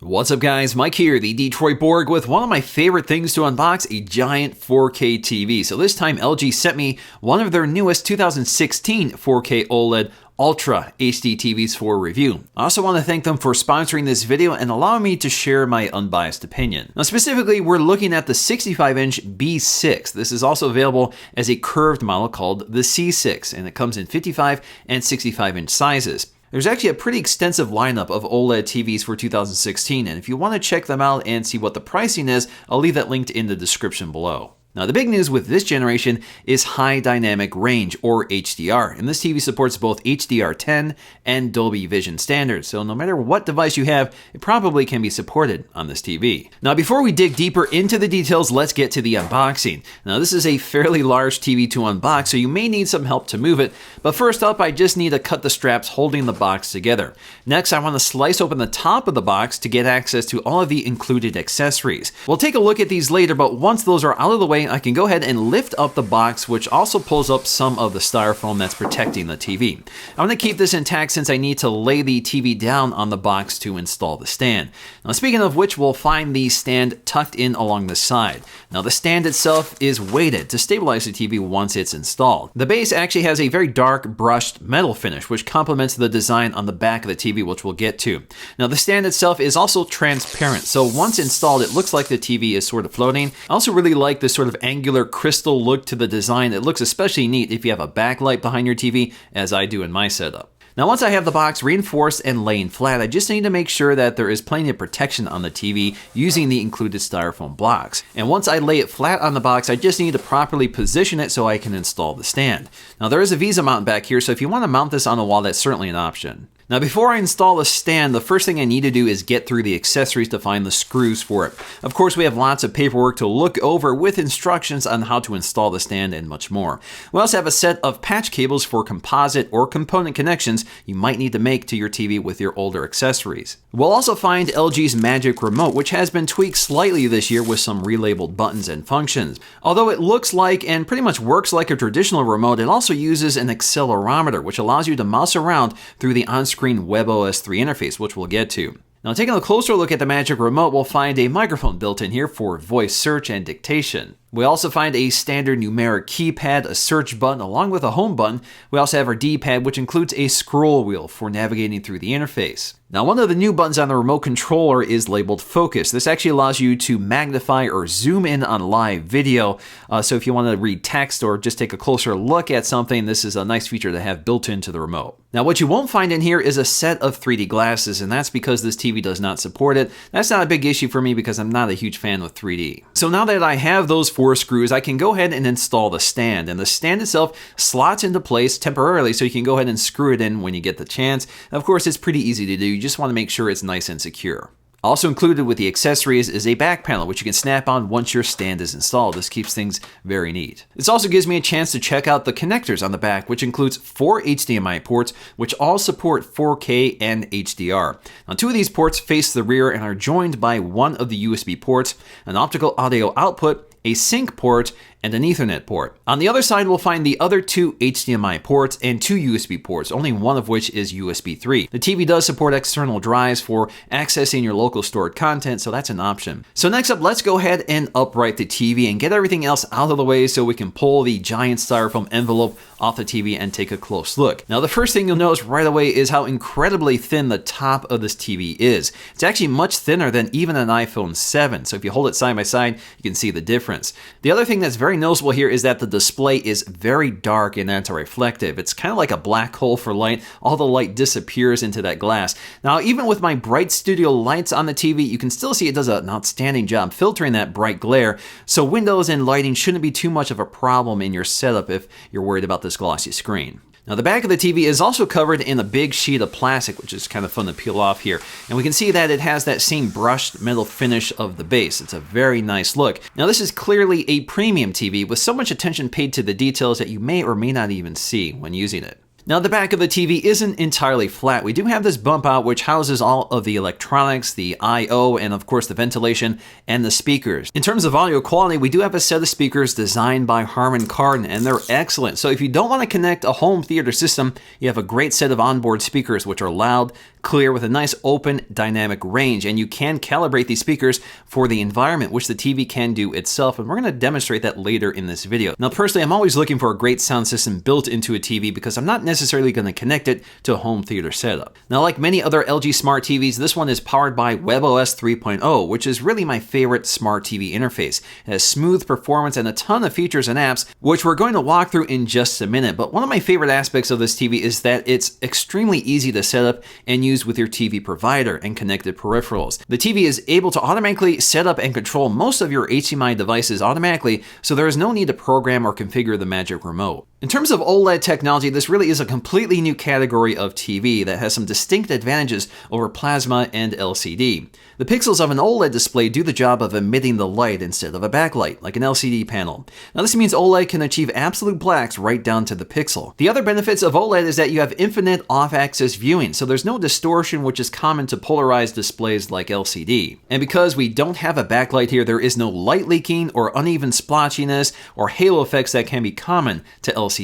What's up guys, Mike here, the Detroit Borg, with one of my favorite things to unbox, a giant 4K TV. So this time LG sent me one of their newest 2016 4K OLED UltraHD TVs for review. I also want to thank them for sponsoring this video and allowing me to share my unbiased opinion. Now specifically, we're looking at the 65-inch B6. This is also available as a curved model called the C6, and it comes in 55 and 65-inch sizes. There's actually a pretty extensive lineup of OLED TVs for 2016, and if you want to check them out and see what the pricing is, I'll leave that linked in the description below. Now, the big news with this generation is high dynamic range, or HDR, and this TV supports both HDR10 and Dolby Vision standards, so no matter what device you have, it probably can be supported on this TV. Now, before we dig deeper into the details, let's get to the unboxing. Now, this is a fairly large TV to unbox, so you may need some help to move it, but first up, I just need to cut the straps holding the box together. Next, I want to slice open the top of the box to get access to all of the included accessories. We'll take a look at these later, but once those are out of the way, I can go ahead and lift up the box, which also pulls up some of the styrofoam that's protecting the TV. I want to keep this intact since I need to lay the TV down on the box to install the stand. Now, speaking of which, we'll find the stand tucked in along the side. Now, the stand itself is weighted to stabilize the TV once it's installed. The base actually has a very dark brushed metal finish, which complements the design on the back of the TV, which we'll get to. Now, the stand itself is also transparent, so once installed, it looks like the TV is sort of floating. I also really like this sort of angular crystal look to the design. It looks especially neat if you have a backlight behind your TV, as I do in my setup. Now, once I have the box reinforced and laying flat, I just need to make sure that there is plenty of protection on the TV using the included styrofoam blocks. And once I lay it flat on the box, I just need to properly position it so I can install the stand. Now, there is a Visa mount back here, so if you want to mount this on a wall, that's certainly an option. Now, before I install the stand, the first thing I need to do is get through the accessories to find the screws for it. Of course, we have lots of paperwork to look over with instructions on how to install the stand and much more. We also have a set of patch cables for composite or component connections you might need to make to your TV with your older accessories. We'll also find LG's Magic Remote, which has been tweaked slightly this year with some relabeled buttons and functions. Although it looks like and pretty much works like a traditional remote, it also uses an accelerometer, which allows you to mouse around through the on-screen WebOS 3 interface, which we'll get to. Now, taking a closer look at the Magic Remote, we'll find a microphone built in here for voice search and dictation. We also find a standard numeric keypad, a search button, along with a home button. We also have our D-pad, which includes a scroll wheel for navigating through the interface. Now, one of the new buttons on the remote controller is labeled Focus. This actually allows you to magnify or zoom in on live video. So if you want to read text or just take a closer look at something, this is a nice feature to have built into the remote. Now, what you won't find in here is a set of 3D glasses, and that's because this TV does not support it. That's not a big issue for me because I'm not a huge fan of 3D. So now that I have those 4 screws, I can go ahead and install the stand, and the stand itself slots into place temporarily, so you can go ahead and screw it in when you get the chance. Of course, it's pretty easy to do. You just want to make sure it's nice and secure. Also included with the accessories is a back panel, which you can snap on once your stand is installed. This keeps things very neat. This also gives me a chance to check out the connectors on the back, which includes 4 HDMI ports, which all support 4K and HDR. Now, 2 of these ports face the rear and are joined by one of the USB ports, an optical audio output, a sync port, and an Ethernet port. On the other side, we'll find the other 2 HDMI ports and 2 USB ports, only one of which is USB 3. The TV does support external drives for accessing your local stored content, so that's an option. So next up, let's go ahead and upright the TV and get everything else out of the way so we can pull the giant styrofoam envelope off the TV and take a close look. Now, the first thing you'll notice right away is how incredibly thin the top of this TV is. It's actually much thinner than even an iPhone 7, so if you hold it side by side, you can see the difference. The other thing that's very noticeable here is that the display is very dark and anti-reflective. It's kind of like a black hole for light. All the light disappears into that glass. Now, even with my bright studio lights on the TV, you can still see it does an outstanding job filtering that bright glare, so windows and lighting shouldn't be too much of a problem in your setup if you're worried about this glossy screen. Now, the back of the TV is also covered in a big sheet of plastic, which is kind of fun to peel off here. And we can see that it has that same brushed metal finish of the base. It's a very nice look. Now, this is clearly a premium TV with so much attention paid to the details that you may or may not even see when using it. Now, the back of the TV isn't entirely flat. We do have this bump out which houses all of the electronics, the I/O, and of course the ventilation and the speakers. In terms of audio quality, we do have a set of speakers designed by Harman Kardon, and they're excellent. So if you don't want to connect a home theater system, you have a great set of onboard speakers which are loud, clear, with a nice open dynamic range, and you can calibrate these speakers for the environment, which the TV can do itself, and we're going to demonstrate that later in this video. Now, personally, I'm always looking for a great sound system built into a TV because I'm not necessarily going to connect it to a home theater setup. Now, like many other LG smart TVs, this one is powered by WebOS 3.0, which is really my favorite smart TV interface. It has smooth performance and a ton of features and apps, which we're going to walk through in just a minute. But one of my favorite aspects of this TV is that it's extremely easy to set up and use with your TV provider and connected peripherals. The TV is able to automatically set up and control most of your HDMI devices automatically, so there is no need to program or configure the magic remote. In terms of OLED technology, this really is a completely new category of TV that has some distinct advantages over plasma and LCD. The pixels of an OLED display do the job of emitting the light instead of a backlight, like an LCD panel. Now, this means OLED can achieve absolute blacks right down to the pixel. The other benefits of OLED is that you have infinite off-axis viewing, so there's no distortion, which is common to polarized displays like LCD. And because we don't have a backlight here, there is no light leaking or uneven splotchiness or halo effects that can be common to LCD.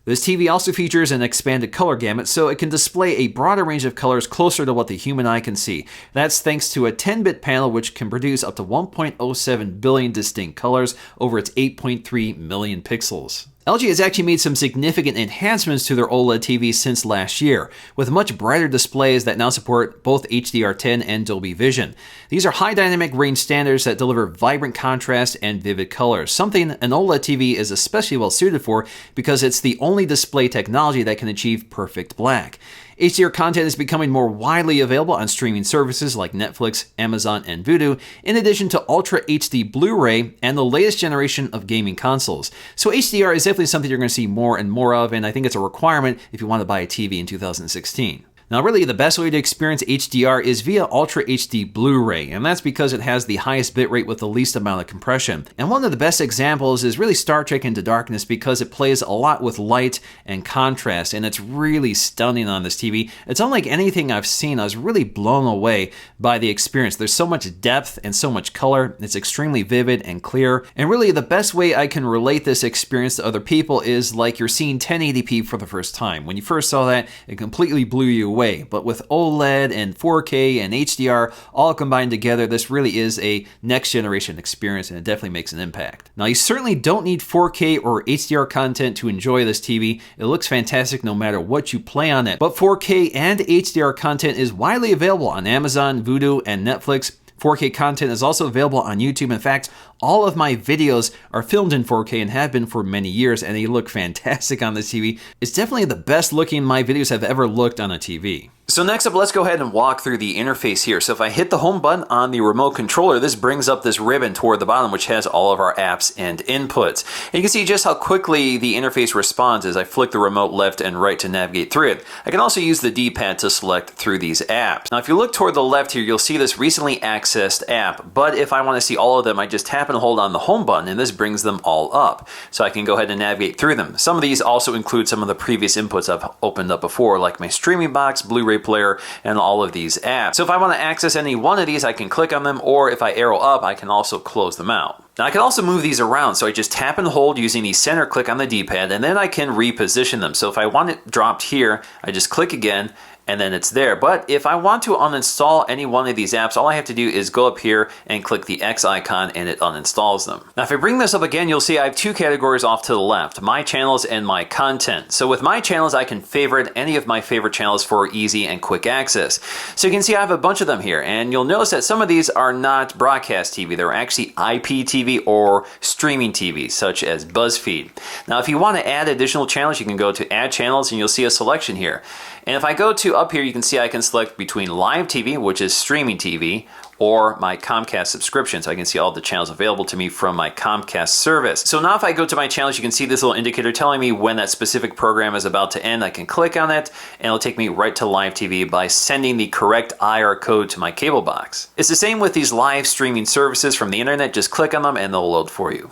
This TV also features an expanded color gamut, so it can display a broader range of colors closer to what the human eye can see. That's thanks to a 10-bit panel which can produce up to 1.07 billion distinct colors over its 8.3 million pixels. LG has actually made some significant enhancements to their OLED TVs since last year, with much brighter displays that now support both HDR10 and Dolby Vision. These are high dynamic range standards that deliver vibrant contrast and vivid colors, something an OLED TV is especially well suited for because it's the only display technology that can achieve perfect black. HDR content is becoming more widely available on streaming services like Netflix, Amazon, and Vudu, in addition to UltraHD Blu-ray and the latest generation of gaming consoles. So HDR is definitely something you're going to see more and more of, and I think it's a requirement if you want to buy a TV in 2016. Now, really, the best way to experience HDR is via UltraHD Blu-ray, and that's because it has the highest bitrate with the least amount of compression. And one of the best examples is really Star Trek Into Darkness because it plays a lot with light and contrast, and it's really stunning on this TV. It's unlike anything I've seen. I was really blown away by the experience. There's so much depth and so much color. It's extremely vivid and clear. And really, the best way I can relate this experience to other people is like you're seeing 1080p for the first time. When you first saw that, it completely blew you away. But with OLED and 4K and HDR all combined together, this really is a next generation experience, and it definitely makes an impact. Now, you certainly don't need 4K or HDR content to enjoy this TV. It looks fantastic no matter what you play on it. But 4K and HDR content is widely available on Amazon, Vudu, and Netflix. 4K content is also available on YouTube. In fact, all of my videos are filmed in 4K and have been for many years, and they look fantastic on this TV. It's definitely the best looking my videos have ever looked on a TV. So next up, let's go ahead and walk through the interface here. So if I hit the home button on the remote controller, this brings up this ribbon toward the bottom, which has all of our apps and inputs. And you can see just how quickly the interface responds as I flick the remote left and right to navigate through it. I can also use the D-pad to select through these apps. Now, if you look toward the left here, you'll see this recently accessed app. But if I want to see all of them, I just tap and hold on the home button, and this brings them all up. So I can go ahead and navigate through them. Some of these also include some of the previous inputs I've opened up before, like my streaming box, Blu-ray player, and all of these apps. So if I want to access any one of these, I can click on them, or if I arrow up, I can also close them out. Now, I can also move these around, so I just tap and hold using the center click on the D-pad, and then I can reposition them. So if I want it dropped here, I just click again, and then it's there. But if I want to uninstall any one of these apps, all I have to do is go up here and click the X icon, and it uninstalls them. Now, if I bring this up again, you'll see I have two categories off to the left, my channels and my content. So with my channels, I can favorite any of my favorite channels for easy and quick access. So you can see I have a bunch of them here, and you'll notice that some of these are not broadcast TV. They're actually IPTV or streaming TV, such as BuzzFeed. Now, if you want to add additional channels, you can go to Add Channels, and you'll see a selection here. And if I go to up here, you can see I can select between live TV, which is streaming TV, or my Comcast subscription. So I can see all the channels available to me from my Comcast service. So now if I go to my channels, you can see this little indicator telling me when that specific program is about to end. I can click on it, and it'll take me right to live TV by sending the correct IR code to my cable box. It's the same with these live streaming services from the internet. Just click on them, and they'll load for you.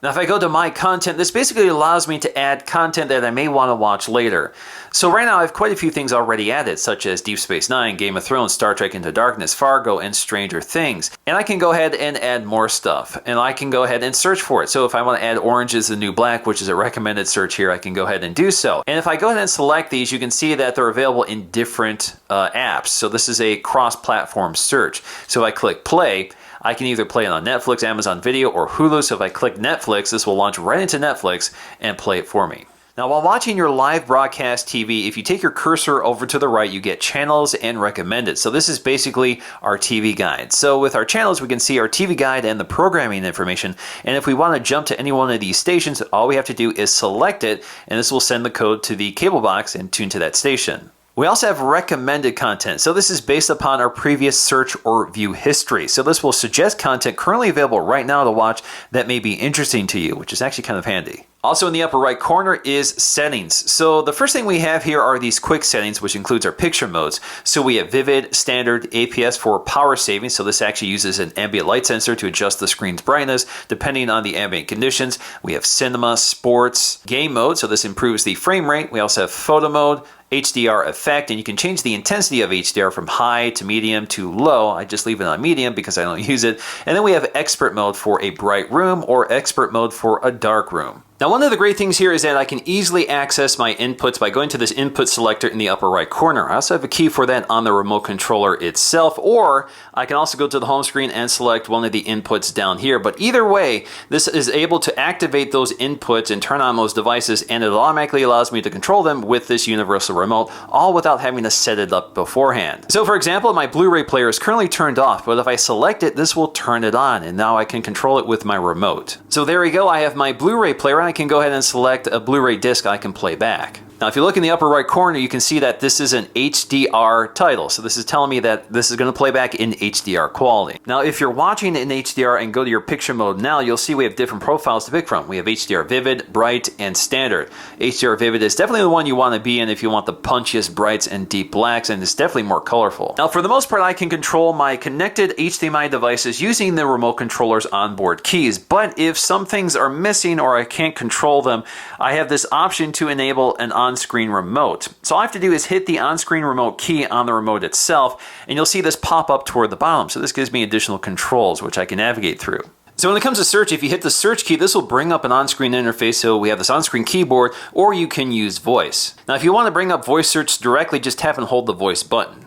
Now, if I go to My Content, this basically allows me to add content that I may want to watch later. So right now, I have quite a few things already added, such as Deep Space Nine, Game of Thrones, Star Trek Into Darkness, Fargo, and Stranger Things. And I can go ahead and add more stuff, and I can go ahead and search for it. So if I want to add Orange is the New Black, which is a recommended search here, I can go ahead and do so. And if I go ahead and select these, you can see that they're available in different apps. So this is a cross-platform search. So if I click play, I can either play it on Netflix, Amazon Video, or Hulu. So if I click Netflix, this will launch right into Netflix and play it for me. Now, while watching your live broadcast TV, if you take your cursor over to the right, you get channels and recommended. So this is basically our TV guide. So with our channels, we can see our TV guide and the programming information. And if we want to jump to any one of these stations, all we have to do is select it, and this will send the code to the cable box and tune to that station. We also have recommended content. So this is based upon our previous search or view history. So this will suggest content currently available right now to watch that may be interesting to you, which is actually kind of handy. Also in the upper right corner is settings. So the first thing we have here are these quick settings, which includes our picture modes. So we have vivid, standard, APS for power saving. So this actually uses an ambient light sensor to adjust the screen's brightness depending on the ambient conditions. We have cinema, sports, game mode. So this improves the frame rate. We also have photo mode, HDR effect, and you can change the intensity of HDR from high to medium to low. I just leave it on medium because I don't use it. And then we have expert mode for a bright room or expert mode for a dark room. Now, one of the great things here is that I can easily access my inputs by going to this input selector in the upper right corner. I also have a key for that on the remote controller itself, or I can also go to the home screen and select one of the inputs down here. But either way, this is able to activate those inputs and turn on those devices, and it automatically allows me to control them with this universal remote, all without having to set it up beforehand. So for example, my Blu-ray player is currently turned off, but if I select it, this will turn it on, and now I can control it with my remote. So there we go, I have my Blu-ray player, and I can go ahead and select a Blu-ray disc I can play back. Now, if you look in the upper right corner, you can see that this is an HDR title. So this is telling me that this is going to play back in HDR quality. Now, if you're watching in HDR and go to your picture mode now, you'll see we have different profiles to pick from. We have HDR Vivid, Bright, and Standard. HDR Vivid is definitely the one you want to be in if you want the punchiest brights and deep blacks, and it's definitely more colorful. Now, for the most part, I can control my connected HDMI devices using the remote controller's onboard keys. But if some things are missing or I can't control them, I have this option to enable an on-screen remote. So all I have to do is hit the on-screen remote key on the remote itself, and you'll see this pop up toward the bottom. So this gives me additional controls, which I can navigate through. So when it comes to search, if you hit the search key, this will bring up an on-screen interface. So we have this on-screen keyboard, or you can use voice. Now, if you want to bring up voice search directly, just tap and hold the voice button.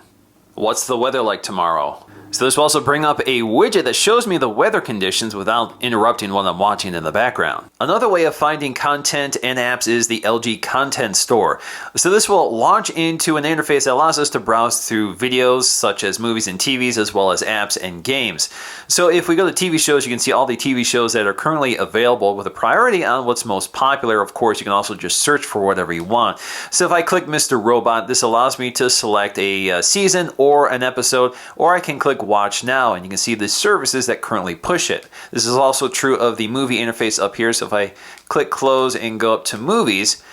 What's the weather like tomorrow? So this will also bring up a widget that shows me the weather conditions without interrupting what I'm watching in the background. Another way of finding content and apps is the LG Content Store. So this will launch into an interface that allows us to browse through videos such as movies and TVs, as well as apps and games. So if we go to TV shows, you can see all the TV shows that are currently available with a priority on what's most popular. Of course, you can also just search for whatever you want. So if I click Mr. Robot, this allows me to select a season or an episode, or I can click Watch Now, and you can see the services that currently push it. This is also true of the movie interface up here. So if I click close and go up to movies,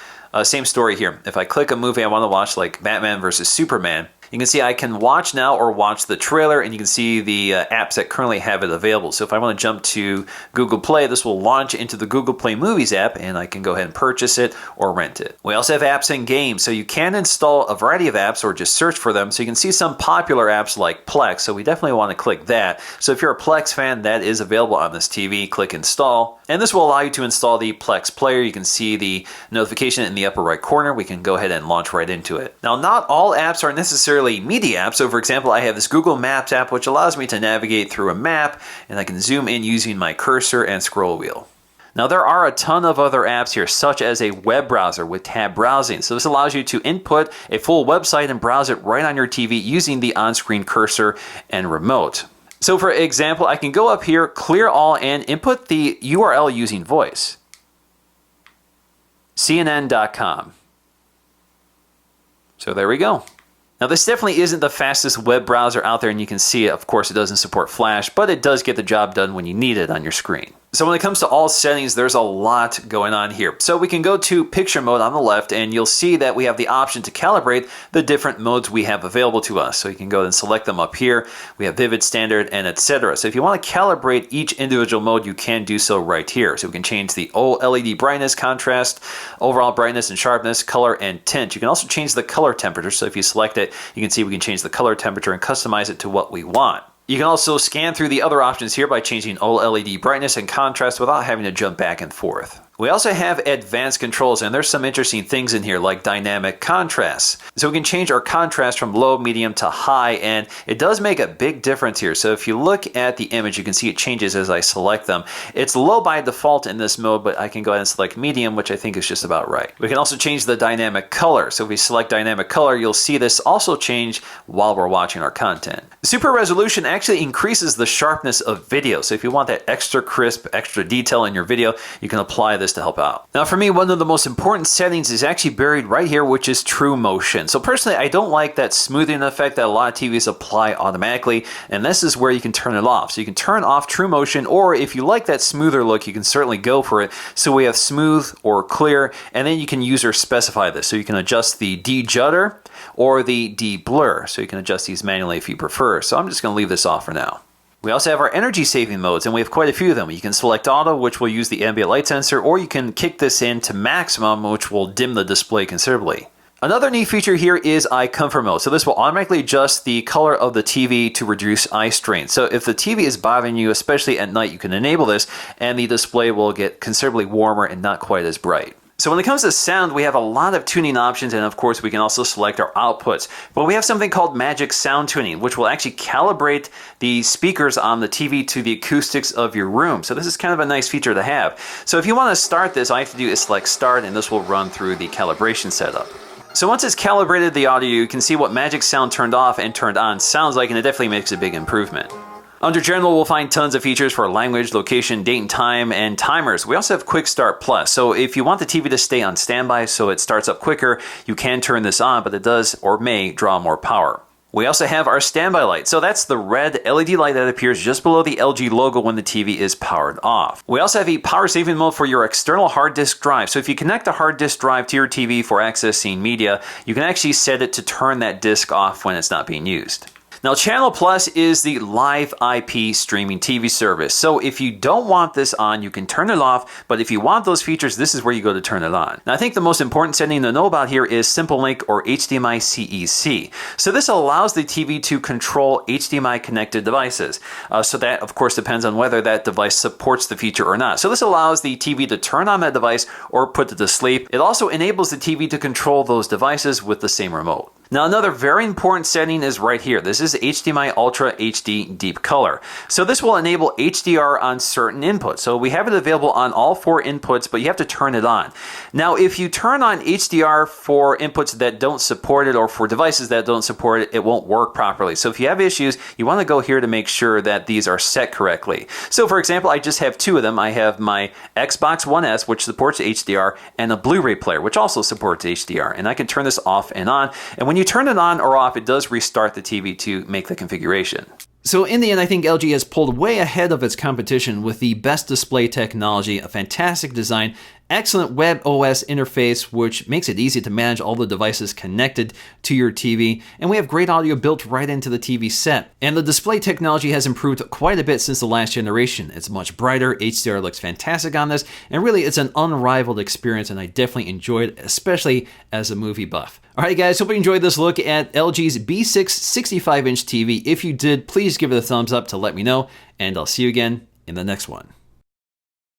same story here. If I click a movie I want to watch, like Batman versus Superman, you can see I can watch now or watch the trailer, and you can see the apps that currently have it available. So if I want to jump to Google Play, this will launch into the Google Play Movies app, and I can go ahead and purchase it or rent it. We also have apps and games, so you can install a variety of apps or just search for them. So you can see some popular apps like Plex, so we definitely want to click that. So if you're a Plex fan, that is available on this TV. Click Install, and this will allow you to install the Plex player. You can see the notification in the upper right corner. We can go ahead and launch right into it. Now, not all apps are necessarily media apps. So for example, I have this Google Maps app, which allows me to navigate through a map, and I can zoom in using my cursor and scroll wheel. Now, there are a ton of other apps here, such as a web browser with tab browsing. So this allows you to input a full website and browse it right on your TV using the on-screen cursor and remote. So for example, I can go up here, clear all, and input the URL using voice. CNN.com. So there we go. Now, this definitely isn't the fastest web browser out there, and you can see, of course, it doesn't support Flash, but it does get the job done when you need it on your screen. So when it comes to all settings, there's a lot going on here. So we can go to picture mode on the left, and you'll see that we have the option to calibrate the different modes we have available to us. So you can go and select them up here. We have vivid, standard, and etc. So if you want to calibrate each individual mode, you can do so right here. So we can change the OLED brightness, contrast, overall brightness and sharpness, color, and tint. You can also change the color temperature. So if you select it, you can see we can change the color temperature and customize it to what we want. You can also scan through the other options here by changing OLED brightness and contrast without having to jump back and forth. We also have advanced controls, and there's some interesting things in here like dynamic contrast. So we can change our contrast from low, medium to high, and it does make a big difference here. So if you look at the image, you can see it changes as I select them. It's low by default in this mode, but I can go ahead and select medium, which I think is just about right. We can also change the dynamic color. So if we select dynamic color, you'll see this also change while we're watching our content. Super resolution actually increases the sharpness of video. So if you want that extra crisp, extra detail in your video, you can apply this to help out. Now for me, one of the most important settings is actually buried right here, which is true motion. So personally, I don't like that smoothing effect that a lot of TVs apply automatically, and this is where you can turn it off. So you can turn off true motion, or if you like that smoother look, you can certainly go for it. So we have smooth or clear, and then you can user specify this. So you can adjust the de-judder or the de-blur. So you can adjust these manually if you prefer. So I'm just going to leave this off for now. We also have our energy saving modes, and we have quite a few of them. You can select auto, which will use the ambient light sensor, or you can kick this in to maximum, which will dim the display considerably. Another neat feature here is eye comfort mode. So this will automatically adjust the color of the TV to reduce eye strain. So if the TV is bothering you, especially at night, you can enable this, and the display will get considerably warmer and not quite as bright. So when it comes to sound, we have a lot of tuning options, and of course we can also select our outputs. But we have something called magic sound tuning, which will actually calibrate the speakers on the TV to the acoustics of your room. So this is kind of a nice feature to have. So if you want to start this, all you have to do is select start, and this will run through the calibration setup. So once it's calibrated the audio, you can see what magic sound turned off and turned on sounds like, and it definitely makes a big improvement. Under General, we'll find tons of features for language, location, date and time, and timers. We also have Quick Start Plus. So if you want the TV to stay on standby so it starts up quicker, you can turn this on, but it does or may draw more power. We also have our standby light. So that's the red LED light that appears just below the LG logo when the TV is powered off. We also have a power saving mode for your external hard disk drive. So if you connect a hard disk drive to your TV for accessing media, you can actually set it to turn that disk off when it's not being used. Now, Channel Plus is the live IP streaming TV service. So if you don't want this on, you can turn it off. But if you want those features, this is where you go to turn it on. Now, I think the most important setting to know about here is Simple Link or HDMI CEC. So this allows the TV to control HDMI connected devices. So that, of course, depends on whether that device supports the feature or not. So this allows the TV to turn on that device or put it to sleep. It also enables the TV to control those devices with the same remote. Now, another very important setting is right here. This is HDMI Ultra HD Deep Color. So this will enable HDR on certain inputs. So we have it available on all 4 inputs, but you have to turn it on. Now, if you turn on HDR for inputs that don't support it or for devices that don't support it, it won't work properly. So if you have issues, you want to go here to make sure that these are set correctly. So for example, I just have 2 of them. I have my Xbox One S, which supports HDR, and a Blu-ray player, which also supports HDR. And I can turn this off and on. And when you turn it on or off, it does restart the TV to make the configuration. So in the end, I think LG has pulled way ahead of its competition with the best display technology, a fantastic design, excellent web OS interface, which makes it easy to manage all the devices connected to your TV, and we have great audio built right into the TV set. And the display technology has improved quite a bit since the last generation. It's much brighter, HDR looks fantastic on this, and really it's an unrivaled experience, and I definitely enjoyed it, especially as a movie buff. Alright guys, hope you enjoyed this look at LG's B6 65-inch TV. If you did, please give it a thumbs up to let me know, and I'll see you again in the next one.